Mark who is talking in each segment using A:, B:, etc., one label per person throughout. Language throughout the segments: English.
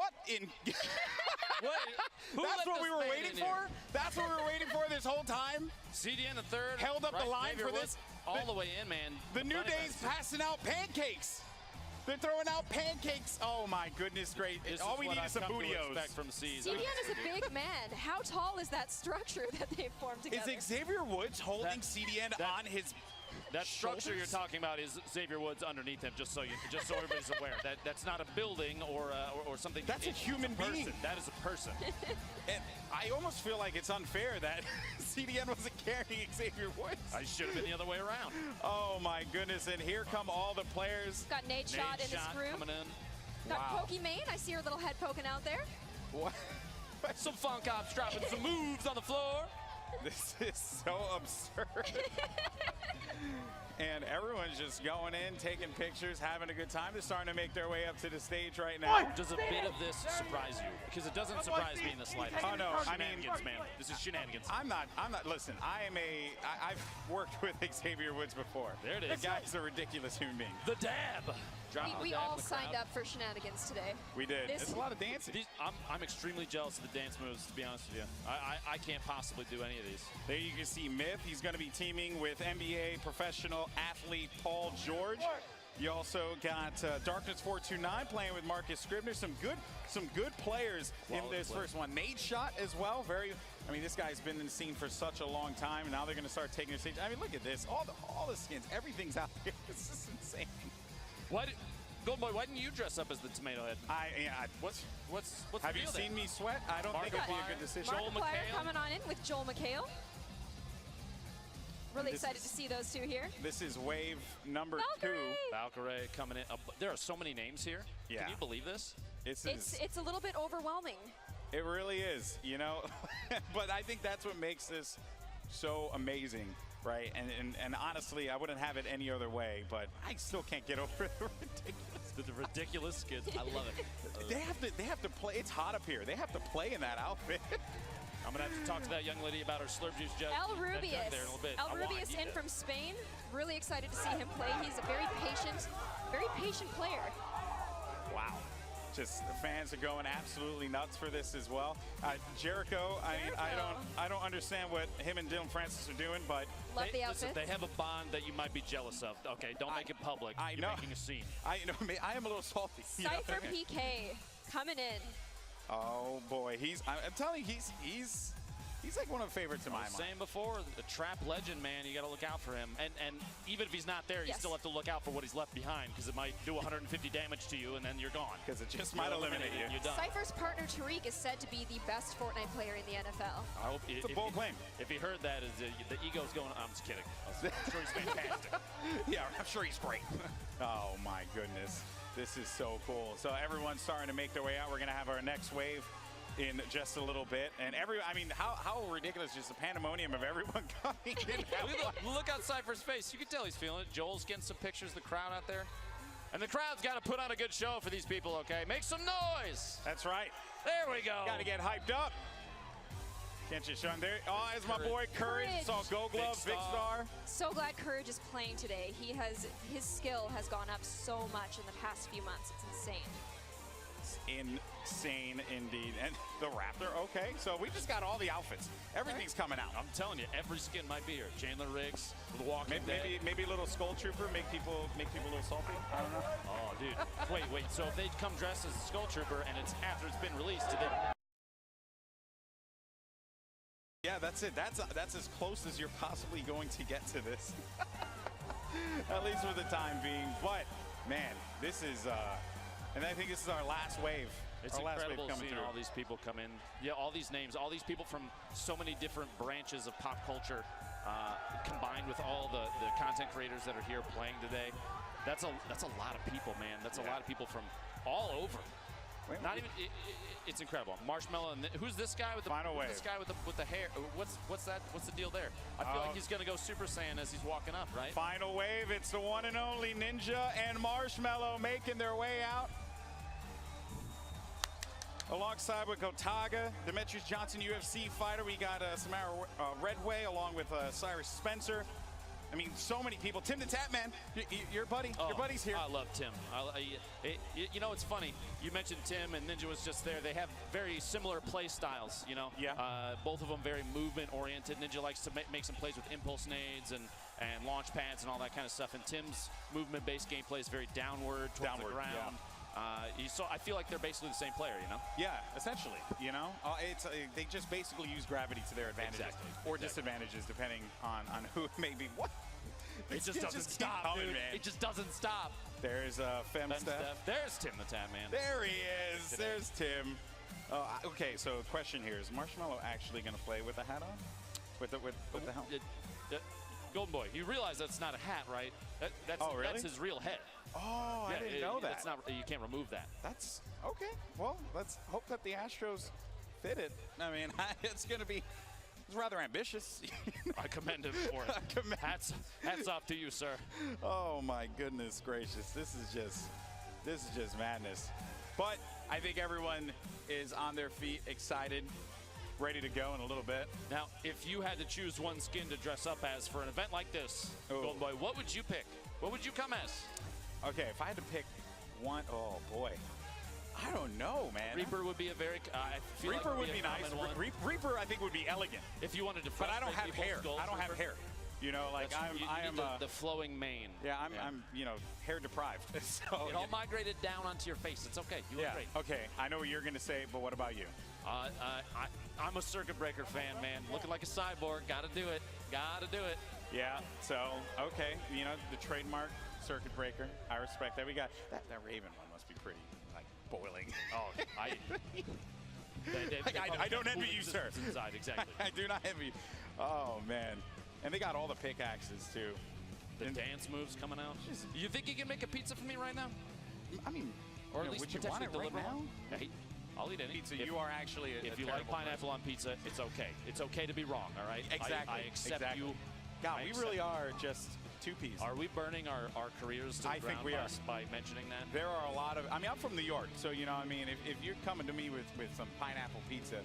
A: What in? That's what we were waiting for? That's what we were waiting for this whole time?
B: CDN the third.
A: Held up the line for this.
B: All the way in, man.
A: The New Day's passing out pancakes. They're throwing out pancakes. Oh my goodness, great. All we need is some bootios.
B: From
C: CDN is a big man. How tall is that structure that they've formed together?
A: Is Xavier Woods holding CDN on his
B: That structure you're talking about is Xavier Woods underneath him, just so everybody's aware. That's not a building or something.
A: That's a human being.
B: That is a person.
A: And I almost feel like it's unfair that CDN wasn't carrying Xavier Woods.
B: I should have been the other way around.
A: Oh my goodness, and here come all the players.
C: Got Nate Shot in his crew.
B: Coming in.
C: Got Pokimane. I see her little head poking out there.
A: What?
B: Some funk ops dropping some moves on the floor.
A: This is so absurd. And everyone's just going in, taking pictures, having a good time. They're starting to make their way up to the stage right now.
B: Does a bit of this surprise you? Because it doesn't surprise me in the slightest.
A: Oh no, I mean,
B: man, this is shenanigans.
A: I'm not, listen, I've worked with Xavier Woods before.
B: There it is.
A: The guy's a ridiculous human being.
B: The dab.
C: We all signed up for shenanigans today.
A: We did. It's a lot of dancing.
B: I'm extremely jealous of the dance moves, to be honest with you. I can't possibly do any of these.
A: There you can see Myth. He's going to be teaming with NBA professional athlete Paul George. You also got Darkness 429 playing with Marcus Scribner. Some good players in this first one. Nate Shot as well. I mean, this guy's been in the scene for such a long time, and now they're going to start taking the stage. I mean, look at this. All the skins, everything's out here. This is insane.
B: Golden Boy, why didn't you dress up as the Tomato Head? What's
A: Have you seen me sweat? I don't think it'd be a good decision.
C: Markiplier coming on in with Joel McHale. Really excited to see those two here.
A: This is wave number
C: Valkyrie.
A: 2.
B: Valkyrie coming in. There are so many names here.
A: Yeah.
B: Can you believe this?
C: It's a little bit overwhelming.
A: It really is, you know. But I think that's what makes this so amazing, right? And honestly, I wouldn't have it any other way, but I still can't get over
B: the ridiculous skins. I love it.
A: They have to play. It's hot up here. They have to play in that outfit.
B: I'm going to have to talk to that young lady about her slurp juice jug.
C: El Rubius.
B: There in a little bit.
C: El Rubius in from Spain. Really excited to see him play. He's a very patient player.
A: Wow. Just the fans are going absolutely nuts for this as well. Jericho, I don't understand what him and Dylan Francis are doing, but
C: love the outfit.
B: Listen, they have a bond that you might be jealous of. Okay, don't make it public.
A: I know.
B: You're making a scene.
A: I am a little salty.
C: Cypher PK coming in.
A: Oh boy, I'm telling you, he's like one of the favorites in my mind.
B: Saying before, the trap legend, man, you got to look out for him. And even if he's not there, you still have to look out for what he's left behind, because it might do 150 damage to you, and then you're gone.
A: Because it just might eliminate you.
B: You're done.
C: Cypher's partner Tariq is said to be the best Fortnite player in the NFL.
A: I hope it's a bold claim.
B: If he heard that, the ego's going. I'm just kidding. I'm sure he's fantastic.
A: Yeah, I'm sure he's great. Oh my goodness. This is so cool. So everyone's starting to make their way out. We're going to have our next wave in just a little bit. And I mean, how ridiculous is the pandemonium of everyone coming in.
B: Look at Cypher's face. You can tell he's feeling it. Joel's getting some pictures of the crowd out there. And the crowd's got to put on a good show for these people, okay? Make some noise.
A: That's right.
B: There we go.
A: Got to get hyped up. Can't you show him there? Oh, there's my boy Courage. Saw Gold Glove, Big Star.
C: So glad Courage is playing today. His skill has gone up so much in the past few months. It's insane.
A: It's insane indeed. And the Raptor, okay. So we just got all the outfits. Everything's coming out.
B: I'm telling you, every skin might be here. Chandler Riggs, The Walking Dead.
A: Maybe a little Skull Trooper, make people a little salty. I don't know.
B: Oh, dude. Wait. So if they come dressed as a Skull Trooper and it's after it's been released,
A: yeah, that's it. That's as close as you're possibly going to get to this. At least for the time being. But, man, this is, and I think this is our last wave.
B: It's incredible seeing all these people come in. Yeah, all these names, all these people from so many different branches of pop culture, combined with all the content creators that are here playing today. That's a lot of people, man. That's a lot of people from all over. Not even. It's incredible. Marshmallow. And who's this guy with the
A: final wave?
B: This guy with the hair. What's that? What's the deal there? I feel like he's gonna go Super Saiyan as he's walking up, right?
A: Final wave. It's the one and only Ninja and Marshmallow making their way out. Alongside with Gotaga, Demetrius Johnson, UFC fighter. We got Samara Redway along with Cyrus Spencer. I mean, so many people. Tim the Tap Man, your buddy, your buddy's here.
B: I love Tim. You know, it's funny. You mentioned Tim and Ninja was just there. They have very similar play styles, you know.
A: Yeah.
B: Both of them very movement-oriented. Ninja likes to make some plays with impulse nades and launch pads and all that kind of stuff. And Tim's movement-based gameplay is very downward, towards the ground.
A: Yeah.
B: I feel like they're basically the same player, you know?
A: Yeah, essentially, you know? They just basically use gravity to their advantages. Or disadvantages, depending on who it may be. What?
B: It just doesn't stop,
A: coming,
B: dude.
A: Man.
B: It just doesn't stop.
A: There's Fem Steph.
B: There's Tim the Tap Man.
A: There he is. There's Tim. Okay, so question here. Is Marshmallow actually going to play with the hat on? With the helmet?
B: Golden Boy, you realize that's not a hat, right?
A: Really?
B: That's his real head.
A: Oh, I didn't know that.
B: That's not, you can't remove that.
A: That's okay. Well, let's hope that the Astros fit it. I mean, it's going to be rather ambitious.
B: I commend him for it. Hats off to you, sir.
A: Oh my goodness gracious! This is just madness. But I think everyone is on their feet, excited, ready to go in a little bit.
B: Now, if you had to choose one skin to dress up as for an event like this, Golden Boy, what would you pick? What would you come as?
A: Okay, if I had to pick one, oh boy, I don't know, man.
B: Reaper would be a very.
A: Reaper would be nice. Reaper, I think, would be elegant.
B: If you wanted to.
A: But I don't have hair. I don't have hair. You know, like I am
B: the flowing mane.
A: Yeah, I'm you know, hair deprived. So
B: it all migrated down onto your face. It's okay. You look great.
A: Okay, I know what you're gonna say, but what about you?
B: I'm a circuit breaker fan, man. Looking like a cyborg. Gotta do it. Gotta do it.
A: Yeah. So okay, you know, the trademark circuit breaker. I respect that. We got that Raven one must be pretty like boiling.
B: Oh,
A: I don't envy you, sir.
B: Inside, exactly.
A: I do not envy you. Oh man. And they got all the pickaxes too.
B: The dance moves coming out. You think you can make a pizza for me right now?
A: I mean,
B: or at least
A: would you want it right now?
B: Hey, I'll eat any
A: pizza. You are actually
B: if you like pineapple on pizza, it's okay. It's okay to be wrong. All right.
A: Exactly.
B: I accept you.
A: God, we really are just two-piece.
B: Are we burning our careers to the ground? I think we are by mentioning that.
A: There are a lot of. I mean, I'm from New York, so you know, I mean, if you're coming to me with some pineapple pizza,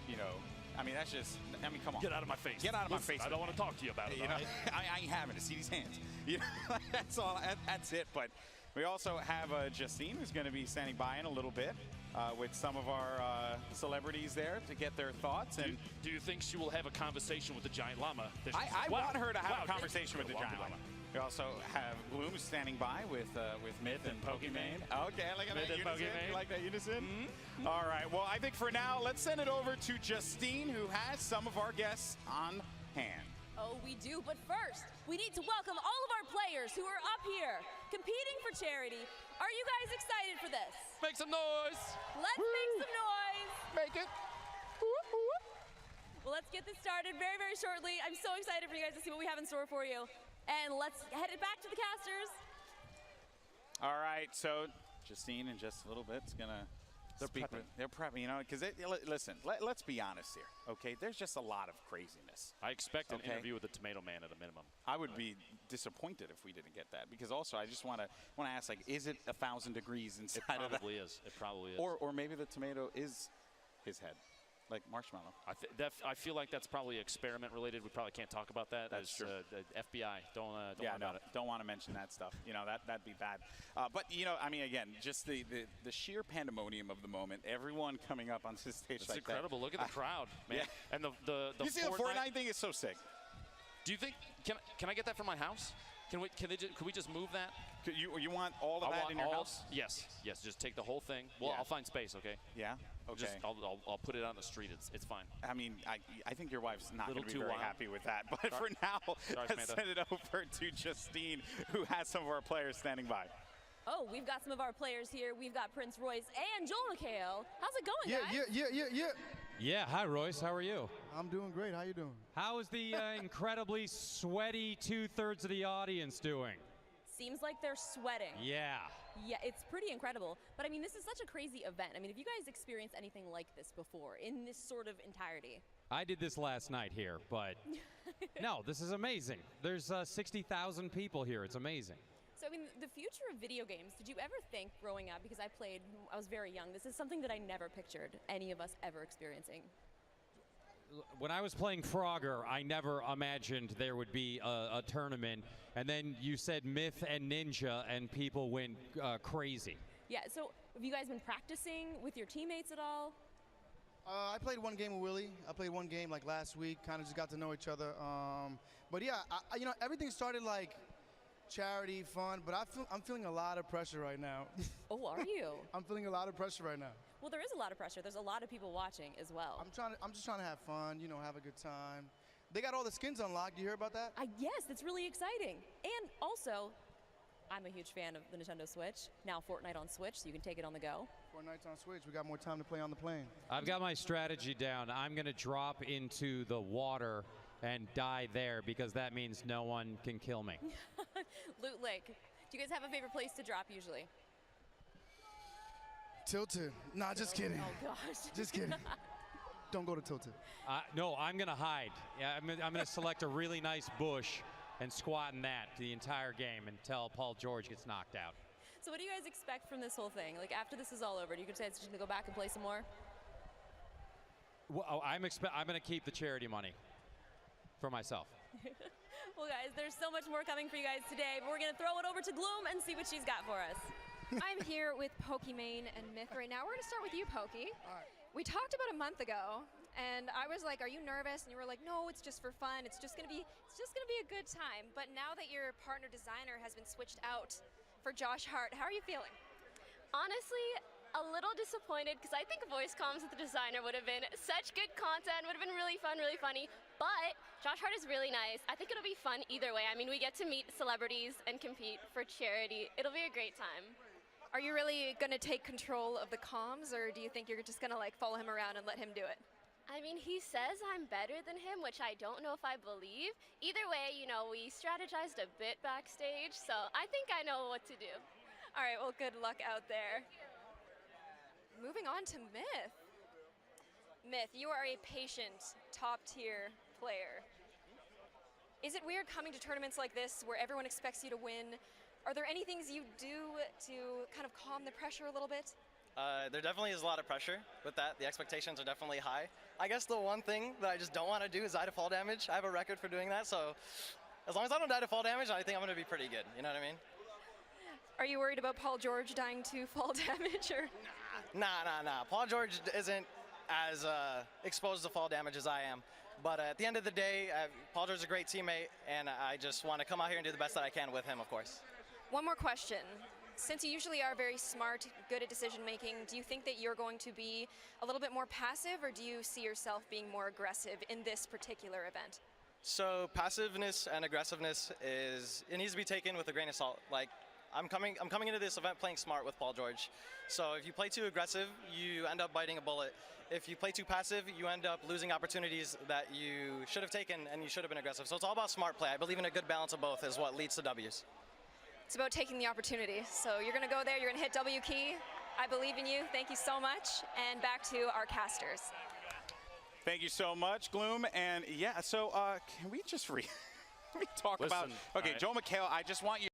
A: you know. I mean, that's just, I mean, come on.
B: Get out of my face.
A: Get out of my face.
B: I don't want to talk to you about it.
A: You know, I ain't having to see these hands. You know, that's all. That's it. But we also have Justine, who's going to be standing by in a little bit with some of our celebrities there to get their thoughts. And
B: do you think she will have a conversation with the giant llama?
A: I want her to have a conversation with the giant llama. We also have Bloom standing by with Myth and Pokemon. Okay, look at that unison. You like that unison? Mm-hmm. All right. Well, I think for now, let's send it over to Justine, who has some of our guests on hand.
D: Oh, we do. But first, we need to welcome all of our players who are up here competing for charity. Are you guys excited for this?
B: Make some noise.
D: Let's make some noise.
B: Make it.
D: Well, let's get this started very, very shortly. I'm so excited for you guys to see what we have in store for you. And let's head it back to the casters.
A: All right, so Justine in just a little bit is gonna speak. They're prepping, you know, because listen. Let's be honest here, okay? There's just a lot of craziness.
B: I expect an interview with the Tomato Man at a minimum.
A: I would be disappointed if we didn't get that, because also I just want to ask, like, is it 1,000 degrees inside of that?
B: It probably is. It probably is.
A: Or maybe the tomato is his head. Like Marshmallow.
B: I feel like that's probably experiment related. We probably can't talk about that.
A: That's true.
B: The FBI. Don't worry about it.
A: Don't want to mention that stuff. You know, that'd be bad. But you know, I mean, again, just the sheer pandemonium of the moment. Everyone coming up on this stage.
B: It's incredible. Look at the crowd, man.
A: Yeah.
B: And the
A: you see the Fortnite thing is so sick.
B: Do you think can I get that from my house? Can we just move that?
A: You want all of that in your house?
B: Yes. Just take the whole thing. Well, I'll find space. Okay.
A: Yeah. Okay.
B: I'll put it on the street. It's fine.
A: I mean, I think your wife's not going to be very happy with that. But for now, let's send it over to Justine, who has some of our players standing by.
D: Oh, we've got some of our players here. We've got Prince Royce and Joel McHale. How's it going, guys?
E: Yeah, hi, Royce. How are you?
F: I'm doing great. How you doing?
E: How is the incredibly sweaty two-thirds of the audience doing?
D: Seems like they're sweating.
E: Yeah.
D: Yeah, it's pretty incredible. But I mean, this is such a crazy event. I mean, have you guys experienced anything like this before in this sort of entirety?
E: I did this last night here, but no, this is amazing. There's 60,000 people here. It's amazing.
D: So, I mean, the future of video games, did you ever think growing up, because I was very young, this is something that I never pictured any of us ever experiencing?
E: when I was playing Frogger, I never imagined there would be a tournament. And then you said Myth and Ninja, and people went crazy.
D: Yeah, so have you guys been practicing with your teammates at all?
F: I played one game with Willie. I played one game like last week. Kind of just got to know each other. But yeah, you know, everything started like charity, fun. But I'm feeling a lot of pressure right now.
D: Oh, are you?
F: I'm feeling a lot of pressure right now.
D: Well, there is a lot of pressure. There's a lot of people watching as well.
F: I'm just trying to have fun. You know, have a good time. They got all the skins unlocked. You hear about that?
D: Yes, that's really exciting. And also, I'm a huge fan of the Nintendo Switch. Now Fortnite on Switch, so you can take it on the go.
F: Fortnite's on Switch. We got more time to play on the plane.
E: I've got my strategy down. I'm going to drop into the water and die there because that means no one can kill me.
D: Loot Lake. Do you guys have a favorite place to drop usually?
F: Tilted. Nah, just kidding.
D: Oh, gosh.
F: Just kidding. Don't go to Tilted.
E: No, I'm going to hide. Yeah, I'm going to select a really nice bush and squat in that the entire game until Paul George gets knocked out.
D: So what do you guys expect from this whole thing? Like, after this is all over, do you get a chance to go back and play some more?
E: Well, I'm going to keep the charity money for myself.
D: Well, guys, there's so much more coming for you guys today, but we're going to throw it over to Gloom and see what she's got for us.
C: I'm here with Pokimane and Myth right now. We're going to start with you, Pokey.
F: All right.
C: We talked about a month ago, and I was like, "Are you nervous?" And you were like, "No, it's just for fun. It's just gonna be a good time." But now that your partner designer has been switched out for Josh Hart, how are you feeling?
G: Honestly, a little disappointed because I think voice comms with the designer would have been such good content, would have been really fun, really funny. But Josh Hart is really nice. I think it'll be fun either way. I mean, we get to meet celebrities and compete for charity. It'll be a great time.
C: Are you really going to take control of the comms, or do you think you're just going to like follow him around and let him do it?
G: I mean, he says I'm better than him, which I don't know if I believe. Either way, you know, we strategized a bit backstage, so I think I know what to do.
C: All right, well, good luck out there. Moving on to Myth. Myth, you are a patient, top-tier player. Is it weird coming to tournaments like this where everyone expects you to win? Are there any things you do to kind of calm the pressure a little bit?
H: There definitely is a lot of pressure with that. The expectations are definitely high. I guess the one thing that I just don't want to do is die to fall damage. I have a record for doing that, so as long as I don't die to fall damage, I think I'm going to be pretty good. You know what I mean?
C: Are you worried about Paul George dying to fall damage? Or?
H: Nah. Paul George isn't as exposed to fall damage as I am. But at the end of the day, Paul George is a great teammate, and I just want to come out here and do the best that I can with him, of course.
C: One more question. Since you usually are very smart, good at decision making, do you think that you're going to be a little bit more passive, or do you see yourself being more aggressive in this particular event?
H: So passiveness and aggressiveness it needs to be taken with a grain of salt. Like, I'm coming into this event playing smart with Paul George. So if you play too aggressive, you end up biting a bullet. If you play too passive, you end up losing opportunities that you should have taken and you should have been aggressive. So it's all about smart play. I believe in a good balance of both is what leads to W's.
C: It's about taking the opportunity. So you're going to go there, you're going to hit W key. I believe in you. Thank you so much. And back to our casters.
A: Thank you so much, Gloom. And yeah, so can we just talk
B: Listen,
A: about, okay,
B: right.
A: Joe McHale, I just want you